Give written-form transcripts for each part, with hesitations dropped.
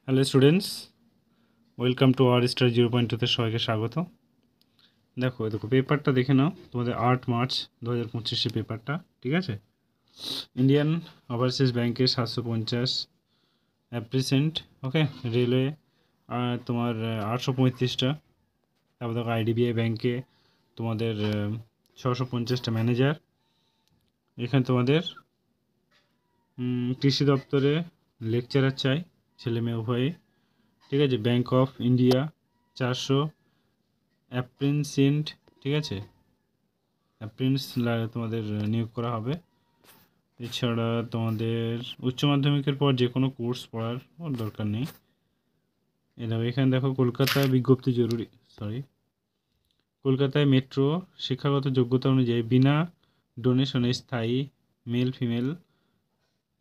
Hello students, welcome to our star 0.2তে সবাইকে স্বাগত। দেখো পেপারটা দেখে নাও, তোমাদের 8 মার্চ 2025 পেপারটা, ঠিক আছে। ইন্ডিয়ান ওভারসিজ ব্যাংকের 750 অ্যাপ্রিসেন্ট, ওকে। রেলওয়ে তোমার 835টা। তারপর দেখো আইডিবিআই ব্যাংকে তোমাদের 650টা ম্যানেজার। এখানে তোমাদের কৃষি দপ্তরে লেকচারার চাই, ছেলে মেয়ে উভয়ে, ঠিক আছে। ব্যাংক অফ ইন্ডিয়া 400 অ্যাপ্রিনসেন্ট, ঠিক আছে। অ্যাপ্রিন্স তোমাদের নিয়োগ করা হবে। এছাড়া তোমাদের উচ্চ মাধ্যমিকের পর যে কোনো কোর্স পড়ার দরকার নেই। এখানে দেখো কলকাতায় বিজ্ঞপ্তি জরুরি, কলকাতায় মেট্রো শিক্ষাগত যোগ্যতা অনুযায়ী বিনা ডোনেশনে স্থায়ী মেল ফিমেল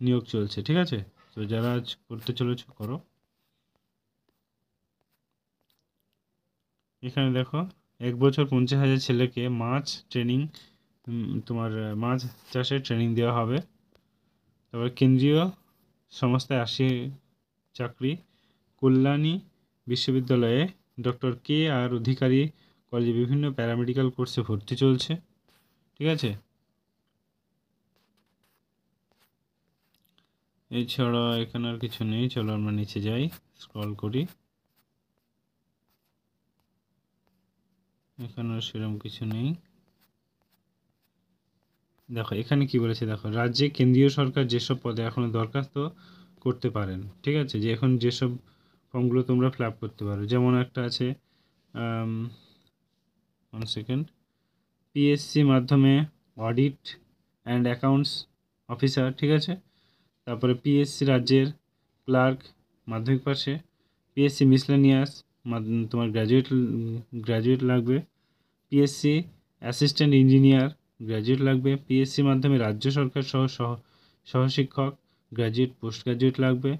নিয়োগ চলছে, ঠিক আছে। তো যারা আজ করতে চলেছ করো। এখানে দেখো 1 বছর 50,000 ছেলেকে মাছ ট্রেনিং, তোমার মাছ চাষের ট্রেনিং দেওয়া হবে। তারপর কেন্দ্রীয় সংস্থায় 80 চাকরি। কল্যাণী বিশ্ববিদ্যালয়ে ডক্টর কে আর অধিকারী কলেজে বিভিন্ন প্যারামেডিক্যাল কোর্সে ভর্তি চলছে, ঠিক আছে। এছাড়া এখানে আর কিছু নেই, চলো আমরা নিচে যাই, স্ক্রল করি। এখানে সেরকম কিছু নেই। দেখো এখানে কি বলেছে, দেখো রাজ্যে কেন্দ্রীয় সরকার যেসব পদে এখনো দরখাস্ত করতে পারেন, ঠিক আছে, যে এখন যেসব ফর্মগুলো তোমরা ফিল আপ করতে পারো, যেমন একটা আছে 1 সেকেন্ড, পিএসসি মাধ্যমে অডিট অ্যান্ড অ্যাকাউন্টস অফিসার, ঠিক আছে। তারপরে পিএসসি রাজ্যের ক্লার্ক মাধ্যমিক পাশে। পিএসসি মিসলেনিয়াস তোমার গ্র্যাজুয়েট লাগবে। পিএসসি অ্যাসিস্ট্যান্ট ইঞ্জিনিয়ার গ্র্যাজুয়েট লাগবে। পিএসসি মাধ্যমে রাজ্য সরকার সহশিক্ষক গ্র্যাজুয়েট পোস্ট গ্র্যাজুয়েট লাগবে।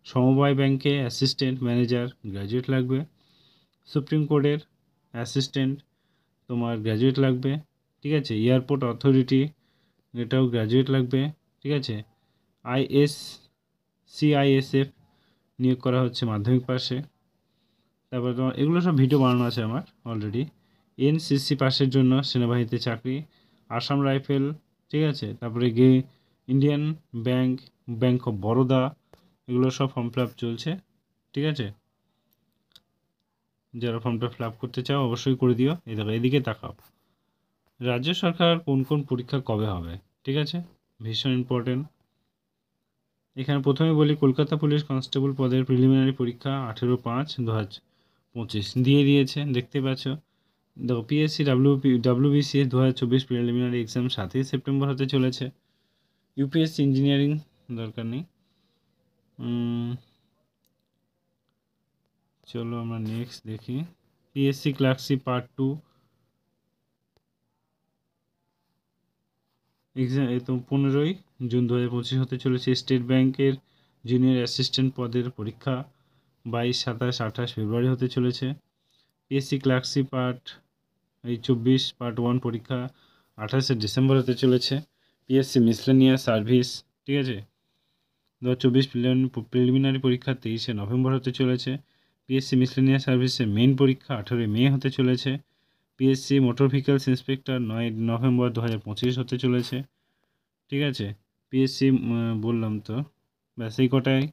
সমবায় ব্যাংকে অ্যাসিস্ট্যান্ট ম্যানেজার গ্র্যাজুয়েট লাগবে। সুপ্রিম কোর্টের অ্যাসিস্ট্যান্ট তোমার গ্র্যাজুয়েট লাগবে, ঠিক আছে। এয়ারপোর্ট অথরিটি, এটাও গ্র্যাজুয়েট লাগবে, ঠিক আছে। সিআইএসএফ নিয়োগ করা হচ্ছে মাধ্যমিক পাশে। তারপরে তোমার এগুলো সব ভিডিও বানানো আছে আমার অলরেডি। এনসিসি পাসের জন্য সেনাবাহিনীতে চাকরি। আসাম রাইফেল, ঠিক আছে। তারপরে ইন্ডিয়ান ব্যাংক অফ বরোদা, এগুলো সব ফর্ম ফিল আপ চলছে, ঠিক আছে। যারা ফর্মটা ফিল আপ করতে চাও অবশ্যই করে দিও। এই দেখো এদিকে তাকাও, রাজ্য সরকার কোন কোন পরীক্ষা কবে হবে, ঠিক আছে, ভীষণ ইম্পর্টেন্ট। এখানে প্রথমে বলি, কলকাতা পুলিশ কনস্টেবল পদের প্রিলিমিনারি পরীক্ষা 18/5/2025 দিয়ে দিয়েছে, দেখতে পাচ্ছ। দেখো পিএসসি ডাব্লিউবিসিএস 2024 প্রিলিমিনারি এক্সাম 7ই সেপ্টেম্বর হতে চলেছে। ইউপিএসসি ইঞ্জিনিয়ারিং দরকার নেই। চলো আমরা নেক্সট দেখি। পিএসসি ক্লার্কশিপ পার্ট 2 এক্সাম তো 15ই জুন 2025 হতে চলেছে। স্টেট ব্যাংকের জুনিয়র অ্যাসিস্ট্যান্ট পদের পরীক্ষা 22, 27, 28 ফেব্রুয়ারি হতে চলেছে। পিএসসি ক্লার্কশিপ পার্ট 24 পার্ট 1 পরীক্ষা 28শে ডিসেম্বর হতে চলেছে। পিএসসি মিসলেনিয়াস সার্ভিস, ঠিক আছে, 2024 প্রিলিমিনারি পরীক্ষা 23শে নভেম্বর হতে চলেছে। পিএসসি মিসলেনিয়াস সার্ভিসের মেইন পরীক্ষা 18ই মে হতে চলেছে। PSC motor vehicles inspector 9 November 2025 হতে চলেছে, ঠিক আছে। পিএসসি বললাম তো, ব্যাস এই কটাই।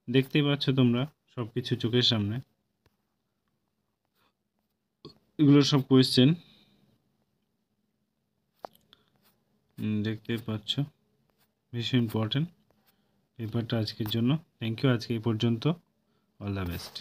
দেখতেই পাচ্ছ তোমরা সব কিছু চোখের সামনে, এগুলো সব কোয়েশ্চেন দেখতে পাচ্ছ, ভীষণ ইম্পর্টেন্ট পেপারটা আজকের জন্য। থ্যাংক ইউ, আজকে এই পর্যন্ত। All the best.